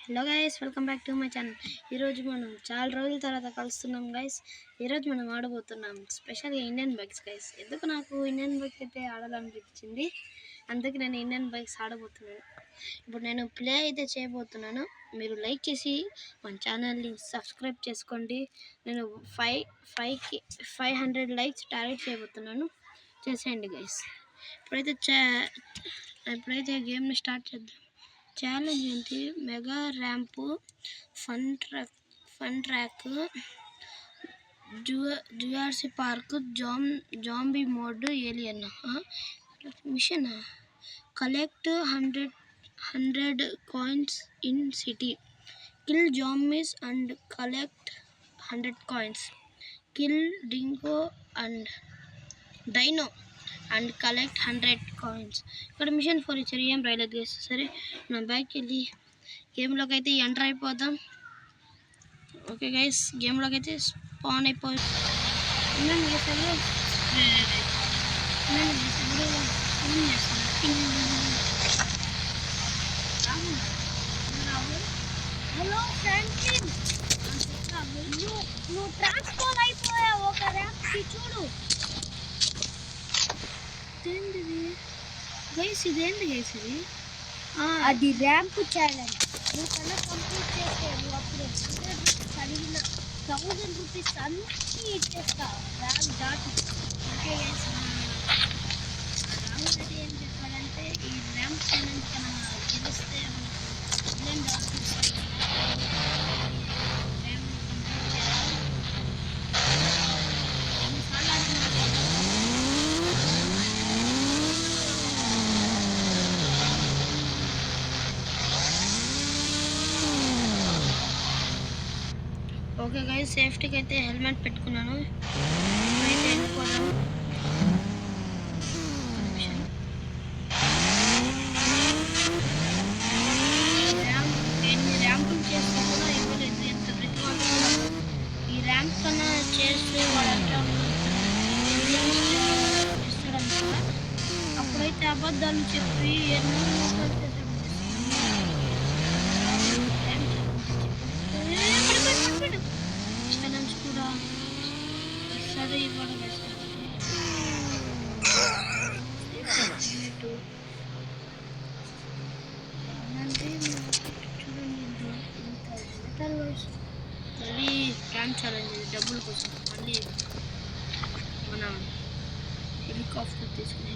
Hello guys, welcome back to my channel. ఈరోజు మనం చాలా రోజుల తర్వాత కలుస్తున్నాం గైస్. ఈరోజు మనం ఆడబోతున్నాం స్పెషల్గా ఇండియన్ బైక్స్ గైస్. ఎందుకు నాకు ఇండియన్ బైక్స్ అయితే ఆడాలనిపించింది, అందుకే నేను ఇండియన్ బైక్స్ ఆడబోతున్నాను. ఇప్పుడు నేను ప్లే అయితే చేయబోతున్నాను. మీరు లైక్ చేసి మన ఛానల్ని సబ్స్క్రైబ్ చేసుకోండి. నేను 500 లైక్స్ టార్గెట్ చేయబోతున్నాను. చేసేయండి గైస్. ఇప్పుడైతే గేమ్ని స్టార్ట్ చేద్దాం. ఛాలెంజ్ ఏంటి? Mega ramp, fun track, Jurassic Park, zombie mode, alien mission. Collect 100 coins in city. Kill zombies and collect 100 coins. Kill dingo and dino and collect 100 coins. ఇక్కడ mission for ఇచ్చారు, ఏం రాయలేదు guys. సరే, నా బ్యాగ్కి వెళ్ళి గేమ్లోకి అయితే ఎంటర్ అయిపోదాం. ఓకే గైస్, గేమ్లోకి అయితే స్పాన్ అయిపోయింది. హలో ఫ్రాంక్లిన్, నువ్వు ట్రాన్స్ఫర్ అయిపోయావు ఒక ర్యాంప్కి. చూడు, ఇదేంటి గైస్ ఇది? అది ర్యాంప్ ఛాలెంజ్. నువ్వు కన్నా కంప్లీట్ చేస్తే నువ్వు అప్పుడు చదివిన 1000 రూపీస్ అన్నీ ఇచ్చేస్తావు ర్యాంప్ దాటి. ఓకే గైస్, రాహుల్ అయితే ఏం చెప్పాడంటే ఈ ర్యాంప్ ఛాలెంజ్ కన్నా గెలిస్తే ఓకే గైస్, సేఫ్టీకి అయితే హెల్మెట్ పెట్టుకున్నాను. అయితే వెళ్ళిపోదాం. ఎన్ని ర్యాంపులు చేస్తే కూడా ఇవ్వలేదు. ఎంత ప్రతి ఈ ర్యాంప్ కన్నా చేస్తే వాడంటే ఇస్తాడంట. అప్పుడైతే అబద్ధాలు చెప్పి ఎన్నో ఛాలెంజ్ కూడా సరే ఇవ్వడం మళ్ళీ ర్యాంప్ ఛాలెంజ్ డబ్బుల కోసం మళ్ళీ మన హెలికాప్టర్ తీసుకుని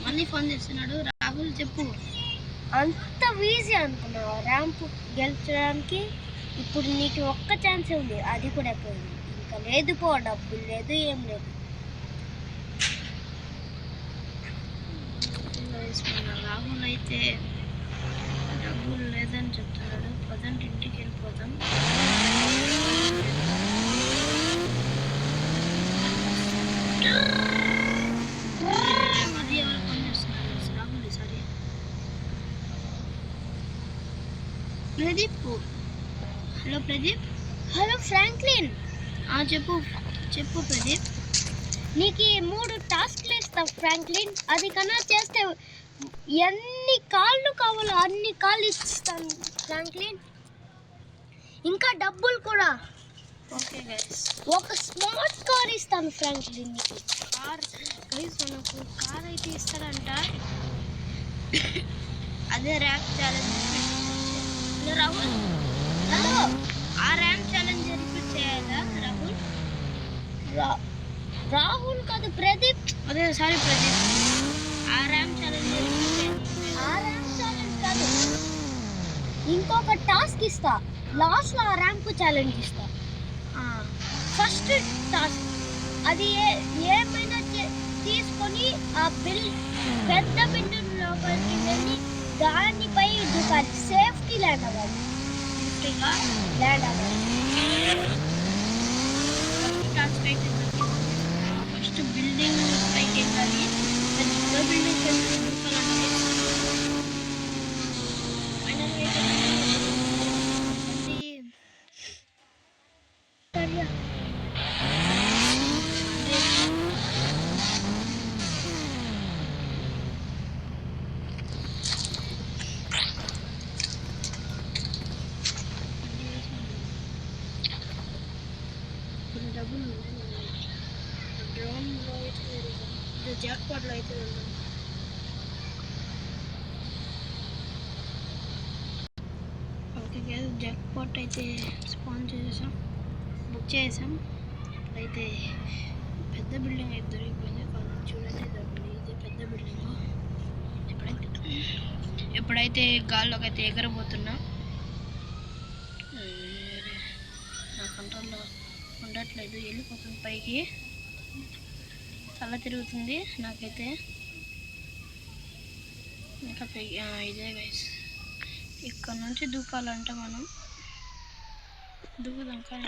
మళ్ళీ ఫోన్ చేస్తున్నాడు. రాహుల్ చెప్పు, అంత ఈజీ అనుకున్నావు ర్యాంప్ గెలిచడానికి? ఇప్పుడు నీకు ఒక్క ఛాన్సే ఉంది, అది కూడా పోయింది. ఇంకా లేదు పో, డబ్బులు లేదు, ఏం లేదు. రాహుల్ అయితే డబ్బులు లేదని చెప్తున్నాడు. ప్రజెంట్ ఇంటికి వెళ్ళిపోతాం. మళ్ళీ ఎవరు ఫోన్ చేస్తున్నారు? రాహుల్ సరే. Pradeep, hello Pradeep. Hello Franklin. చెప్పు ప్రదీప్. నీకు 3 టాస్క్లు ఇస్తావు ఫ్రాంక్లిన్. అది కన్నా చేస్తే ఎన్ని కాళ్ళు కావాలో అన్ని కాళ్ళు ఇస్తాను ఫ్రాంక్లిన్. ఇంకా డబ్బులు కూడా. ఓకే గైస్, ఒక స్మార్ట్ కార్ ఇస్తాను ఫ్రాంక్లిన్ నీకు. కార్ గైస్, మనకు కార్ అయితే ఇస్తాడంట. అదే ర్యాంప్ ఛాలెంజ్. రాహుల్, హలో, ఆ ర్యాంప్ ఛాలెంజ్ రిపీట్ చేయాలా రాహుల్? రాహుల్ కాదు, ప్రదీప్. అదే సారీ ప్రదీప్, ఆ ర్యాంప్ ఛాలెంజ్ ఆ ర్యాంప్ ఛాలెంజ్ కాదు, ఇంకొక టాస్క్ ఇస్తా. లాస్ట్లో ఆ ర్యాంప్ ఛాలెంజ్ ఇస్తా. ఫస్ట్ టాస్క్ అది ఏమైనా తీసుకొని ఆ పెద్ద బిల్డింగ్ లోపలికి వెళ్ళి దానిపై దూకాలి. సేఫ్టీ ల్యాండ్ అవ్వాలి. సేఫ్టీగా ల్యాండ్ అవ్వాలి. ఫస్ట్ బిల్డింగ్ పైకి వెళ్ళాలి. పెద్ద బిల్డింగ్ దూకాలంటే జాక్పాట్లో అయితే వెళ్దాం. ఓకే గైస్, జాక్పాట్ అయితే స్పాన్ చేసేసాం, బుక్ చేసాం. ఇప్పుడైతే పెద్ద బిల్డింగ్ అయితే దొరికిపోయింది. చూడండి, ఇది పెద్ద బిల్డింగ్. ఎప్పుడైతే గాల్లోకి అయితే ఎగరబోతున్నా, నా కంట్రోల్లో ఉండట్లేదు, వెళ్ళిపోతుంది పైకి, తల తిరుగుతుంది నాకైతే. ఇంకా ఇదే గైస్, ఇక్కడ నుంచి దూకాలంటే మనం దూకుదాం. కానీ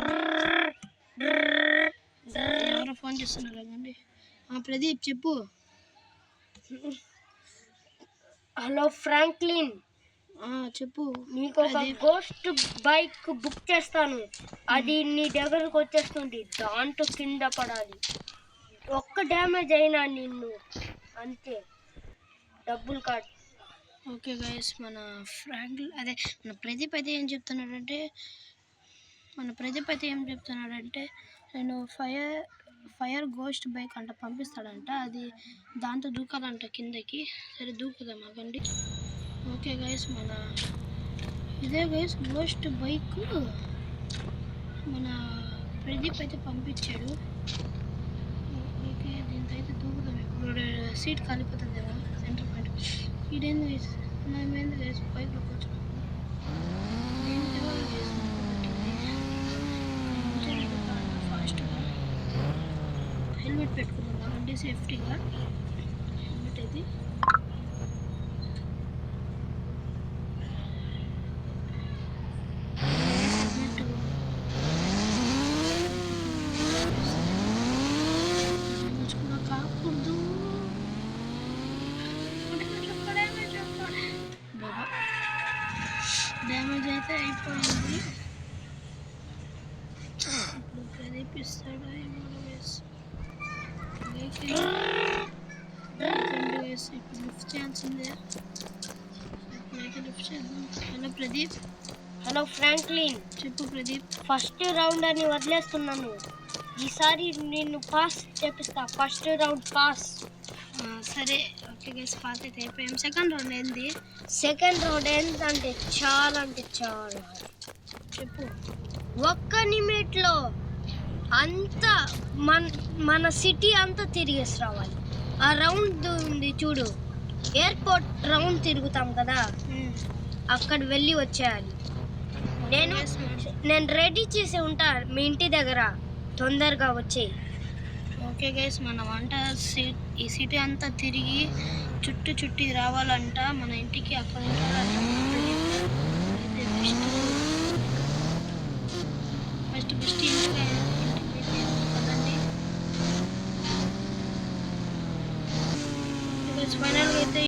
ఎవరో ఫోన్ చేస్తున్నారు కదండి. ప్రదీప్ చెప్పు. హలో ఫ్రాంక్లిన్, చెప్పు. నీకు ఒక గోస్ట్ బైక్ బుక్ చేస్తాను, అది నీ దగ్గరకు వచ్చేస్తుంది, దాంట్లో కింద పడాలి, ఒక్క డ్యామేజ్ అయినా నిన్ను అంతే, డబ్బులు కాదు. ఓకే గైస్, మన ప్రదీప్ అయితే ఏం చెప్తున్నాడంటే, నేను ఫైర్ గోస్ట్ బైక్ అంట పంపిస్తాడంట, అది దాంతో దూకాలంట కిందకి. సరే దూకుదాం, ఆగండి. ఓకే గైస్, ఇదే గైస్ గోస్ట్ బైక్ మన ప్రదీప్ అయితే పంపించాడు. ఓకే, దీంతో అయితే దూకుదాం. ఇప్పుడు సీట్ కాలిపోతుందేమో, సెంటర్ పాయింట్. ఇదేంది గైస్, మేమేంది గైస్ బైక్లో కూర్చున్నాము. ఫాస్ట్గా హెల్మెట్ పెట్టుకున్నాం కాబట్టి సేఫ్టీగా. హెల్మెట్ అయితే కాకూడదు. డ్యామేజ్ అయితే అయిపోయింది. ఇప్పుడు ప్రదీపిస్తాడా ఏమో వేసి ఇప్పుడు లిఫ్ట్ చేయాల్సిందే. ఇప్పుడైతే లిఫ్ట్ చేద్దాం. హలో ప్రదీప్. హలో ఫ్రాంక్లిన్, చెప్పు ప్రదీప్. ఫస్ట్ రౌండ్ అని వదిలేస్తున్నాను, ఈసారి నిన్ను పాస్ చేపిస్తా, ఫస్ట్ రౌండ్ పాస్. సరే ఓకే గైస్, పాస్ అయితే అయిపోయాం. సెకండ్ రౌండ్ ఏంది? సెకండ్ రౌండ్ ఏంటంటే చాలా చెప్పు. ఒక్క నిమిట్లో అంతా మన సిటీ అంతా తిరిగేసి రావాలి. ఆ రౌండ్ ఉంది చూడు, ఎయిర్పోర్ట్ రౌండ్ తిరుగుతాం కదా, అక్కడ వెళ్ళి వచ్చేయాలి. నేను రెడీ చేసి ఉంటా మీ ఇంటి దగ్గర, తొందరగా వచ్చేయి. ఓకే గైస్, ఈ సిటీ అంతా తిరిగి చుట్టి రావాలంట మన ఇంటికి. అక్కడ ఫస్ట్ ఇంటికి కదండి. ఫైనల్గా అయితే